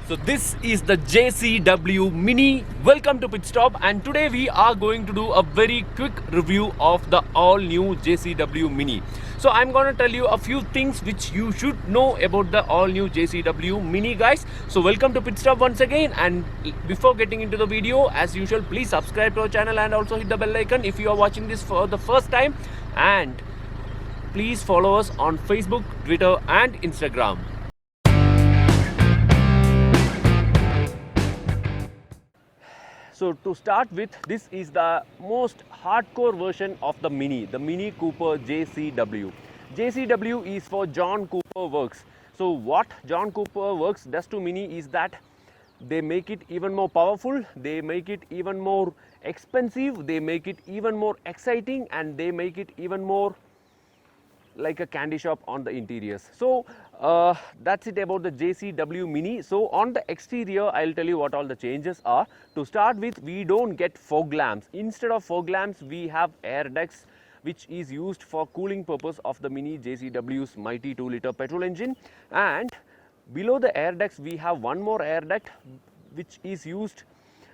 So this is the JCW Mini. Welcome to Pit Stop, and today we are going to do a very quick review of the all new JCW Mini. So I'm going to tell you a few things which you should know about the all new JCW Mini, guys. So welcome to Pit Stop once again, and before getting into the video, as usual, please subscribe to our channel and also hit the bell icon if you are watching this for the first time, and please follow us on Facebook, Twitter and Instagram. So to start with, this is the most hardcore version of the Mini Cooper JCW. JCW is for John Cooper Works. So what John Cooper Works does to Mini is that they make it even more powerful, they make it even more expensive, they make it even more exciting, and they make it even more like a candy shop on the interiors. So that's it about the JCW Mini. So on the exterior, I'll tell you what all the changes are. To start with, we don't get fog lamps. Instead of fog lamps, we have air ducts, which is used for cooling purpose of the Mini JCW's mighty 2-liter petrol engine. And below the air ducts, we have one more air duct which is used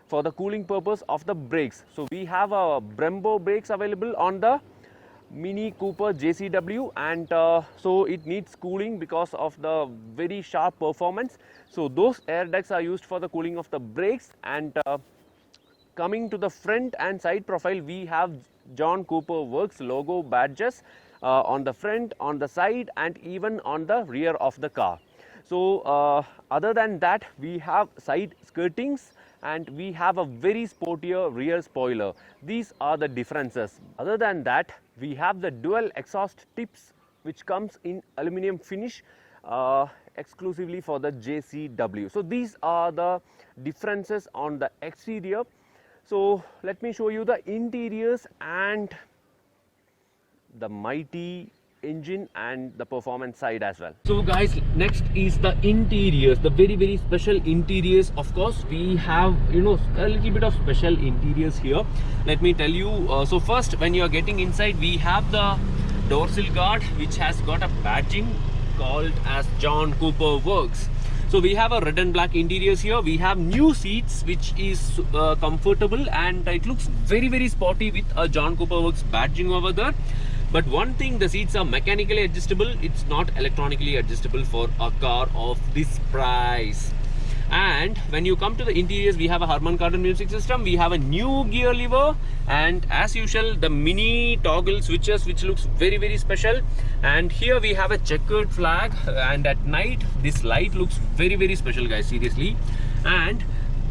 for the cooling purpose of the brakes. So we have a Brembo brakes available on the Mini Cooper JCW, and so it needs cooling because of the very sharp performance. So those air ducts are used for the cooling of the brakes. And coming to the front and side profile, we have John Cooper Works logo badges on the front, on the side, and even on the rear of the car. So other than that, we have side skirtings and we have a very sportier rear spoiler. These are the differences. Other than that, we have the dual exhaust tips which comes in aluminum finish exclusively for the JCW. So these are the differences on the exterior. So let me show you the interiors and the mighty engine and the performance side as well. So guys, next is the interiors, the very special interiors. Of course, we have a little bit of special interiors here. Let me tell you. So first, when you are getting inside, we have the door sill guard which has got a badging called as John Cooper Works. So we have a red and black interiors here. We have new seats which is comfortable, and it looks very sporty with a John Cooper Works badging over there. But one thing, the seats are mechanically adjustable. It's not electronically adjustable for a car of this price. And when you come to the interiors, we have a Harman Kardon music system. We have a new gear lever, and as usual, the mini toggle switches, which looks very special. And here we have a checkered flag, and at night this light looks very special, guys, seriously. And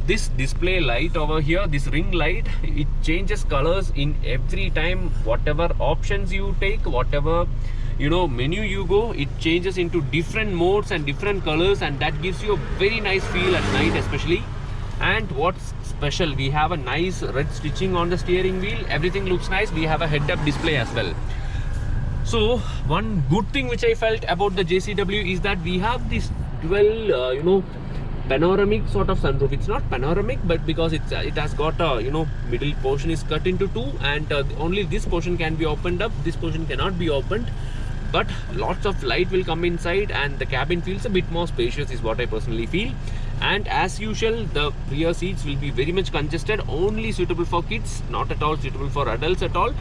this display light over here, this ring light, it changes colors in every time. Whatever options you take, whatever menu you go, it changes into different modes and different colors, and that gives you a very nice feel at night especially. And what's special, we have a nice red stitching on the steering wheel. Everything looks nice. We have a head-up display as well. So one good thing which I felt about the JCW is that we have this dual panoramic sort of sunroof. It's not panoramic, but because it has got a middle portion is cut into two, and only this portion can be opened up, this portion cannot be opened. But lots of light will come inside, and the cabin feels a bit more spacious, is what I personally feel. And as usual, the rear seats will be very much congested, only suitable for kids, not at all suitable for adults at all.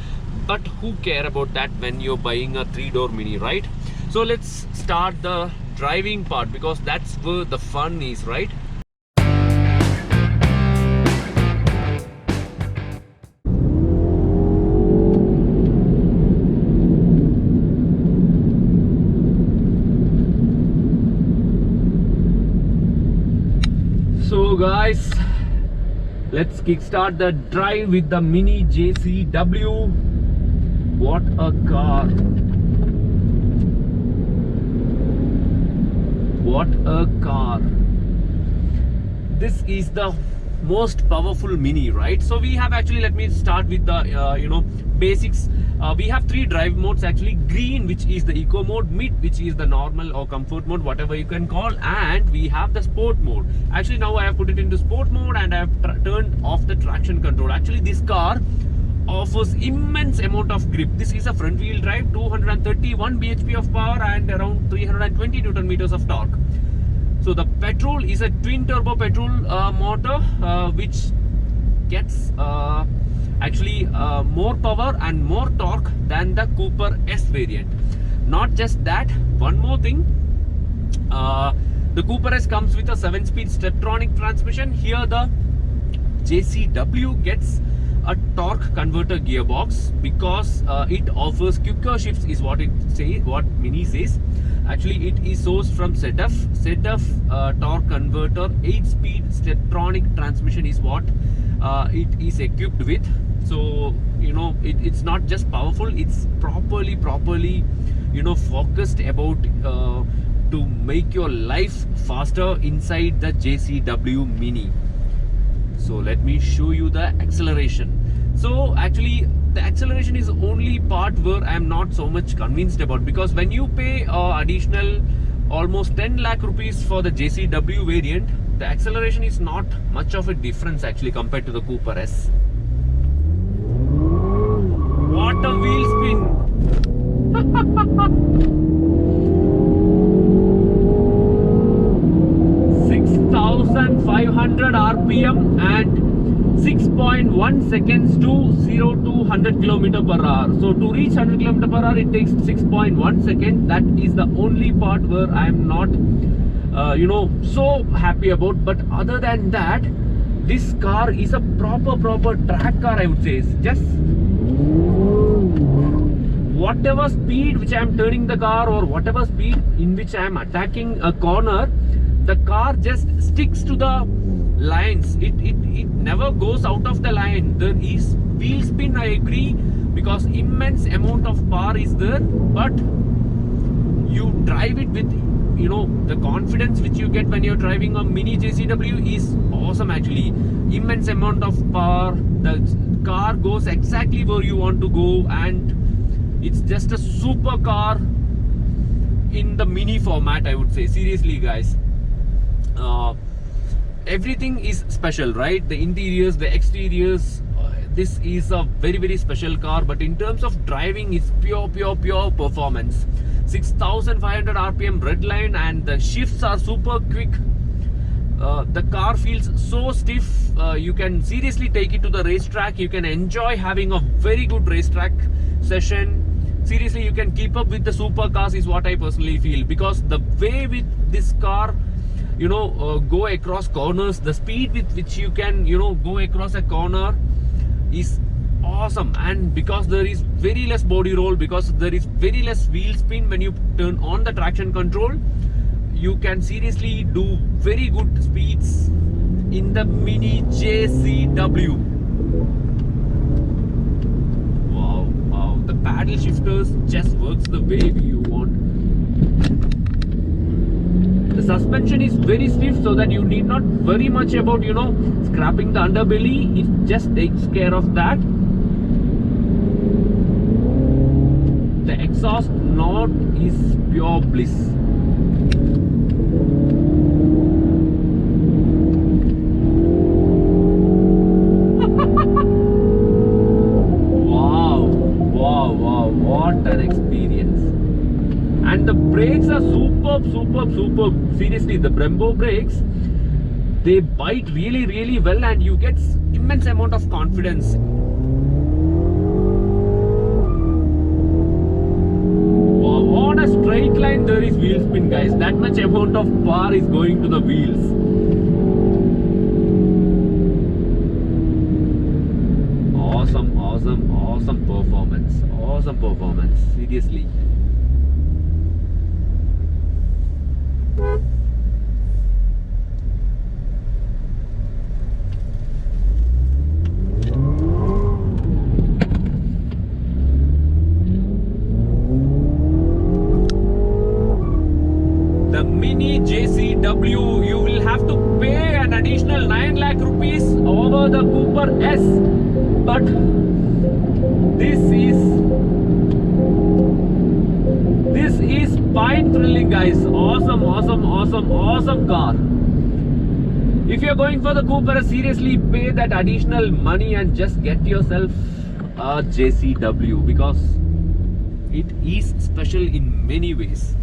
But who care about that when you're buying a 3-door Mini, right? So let's start the driving part, because that's where the fun is, right? So guys, let's kickstart the drive with the Mini JCW. What a car! What a car! This is the most powerful Mini, right? So we have actually, let me start with the basics. We have 3 drive modes actually: green, which is the eco mode; mid, which is the normal or comfort mode, whatever you can call; and we have the sport mode. Actually, now I have put it into sport mode, and I have turned off the traction control. Actually, this car offers immense amount of grip. This is a front wheel drive, 231 bhp of power and around 320 Newton meters of torque. So the petrol is a twin turbo petrol motor which gets actually more power and more torque than the Cooper S variant. Not just that, one more thing, the Cooper S comes with a 7-speed Steptronic transmission. Here the JCW gets a torque converter gearbox because it offers quicker shifts, is what Mini says. Actually, it is sourced from ZF torque converter 8-speed Steptronic transmission is what it is equipped with. So you know, it's not just powerful, it's properly you know, focused about to make your life faster inside the JCW Mini. So let me show you the acceleration. So actually the acceleration is the only part where I am not so much convinced about, because when you pay additional almost 10 lakh rupees for the JCW variant, the acceleration is not much of a difference actually compared to the Cooper S. What a wheel spin! 6,500 RPM and 6.1 seconds to 0 to 100 km per hour. So to reach 100 km per hour, it takes 6.1 seconds. That is the only part where I am not, you know, so happy about. But other than that, this car is a proper track car, I would say. It's just whatever speed which I am turning the car, or whatever speed in which I am attacking a corner, the car just sticks to the lines. It never goes out of the line. There is wheel spin, I agree, because immense amount of power is there, but you drive it with, you know, the confidence which you get when you're driving a Mini JCW is awesome actually. Immense amount of power, the car goes exactly where you want to go, and it's just a super car in the Mini format, I would say. Seriously guys, everything is special, right? The interiors, the exteriors, this is a very special car, but in terms of driving, it's pure performance. 6,500 RPM red line, and the shifts are super quick. The car feels so stiff. You can seriously take it to the racetrack. You can enjoy having a very good racetrack session. Seriously, you can keep up with the supercars is what I personally feel, because the way with this car, you know, go across corners, the speed with which you can, you know, go across a corner is awesome. And because there is very less body roll, because there is very less wheel spin when you turn on the traction control, you can seriously do very good speeds in the Mini JCW. Wow, the paddle shifters just works the way you want. The suspension is very stiff, so that you need not worry much about, you know, scrapping the underbelly. It just takes care of that. The exhaust note is pure bliss. Wow, what an experience. And the brakes are superb. Seriously, the Brembo brakes, they bite really well, and you get immense amount of confidence. Wow, on a straight line there is wheel spin, guys. That much amount of power is going to the wheels. Awesome performance, seriously. The Mini JCW, you will have to pay an additional 9 lakh rupees over the Cooper S, but this is spine thrilling, guys. Awesome car. If you're going for the Cooper, seriously pay that additional money and just get yourself a JCW, because it is special in many ways.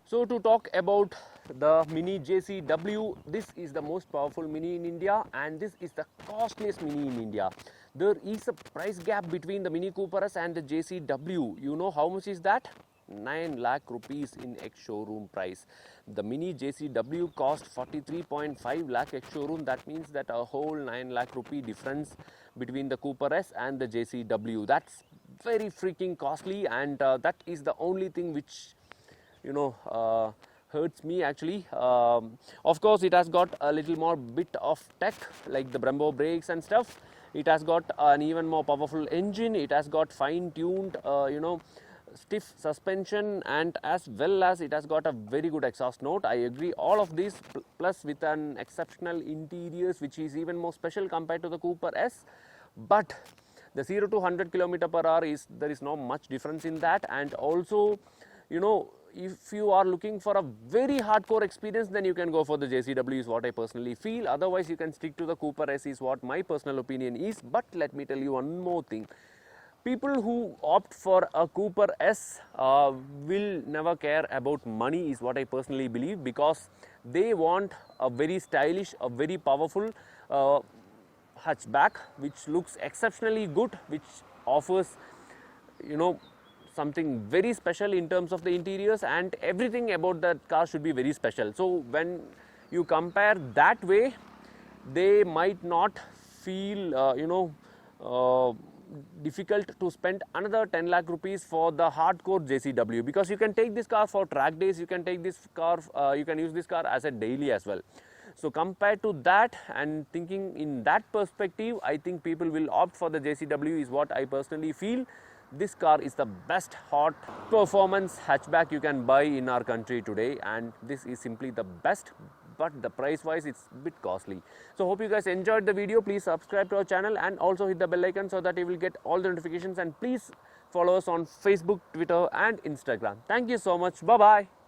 So to talk about the Mini JCW, this is the most powerful Mini in India and this is the costliest Mini in India. There is a price gap between the Mini Cooper S and the JCW. You know how much is that? 9 lakh rupees in ex-showroom price. The Mini JCW cost 43.5 lakh ex-showroom. That means that a whole 9 lakh rupee difference between the Cooper S and the JCW. That's very freaking costly, and that is the only thing which hurts me actually. Of course, it has got a little more bit of tech like the Brembo brakes and stuff. It has got an even more powerful engine. It has got fine-tuned, stiff suspension, and as well as it has got a very good exhaust note. I agree. All of this plus with an exceptional interiors, which is even more special compared to the Cooper S. But the 0 to 100 km/h there is not much difference in that, and also, if you are looking for a very hardcore experience, then you can go for the JCW is what I personally feel. Otherwise, you can stick to the Cooper S is what my personal opinion is. But let me tell you one more thing. People who opt for a Cooper S will never care about money is what I personally believe, because they want a very stylish, a very powerful hatchback which looks exceptionally good, which offers something very special in terms of the interiors, and everything about that car should be very special. So when you compare that way, they might not feel difficult to spend another 10 lakh rupees for the hardcore JCW, because you can take this car for track days, you can take this car, you can use this car as a daily as well. So compared to that and thinking in that perspective, I think people will opt for the JCW is what I personally feel. This car is the best hot performance hatchback you can buy in our country today, and this is simply the best, but the price wise it's a bit costly. So hope you guys enjoyed the video. Please subscribe to our channel and also hit the bell icon so that you will get all the notifications, and please follow us on Facebook, Twitter and Instagram. Thank you so much. Bye bye.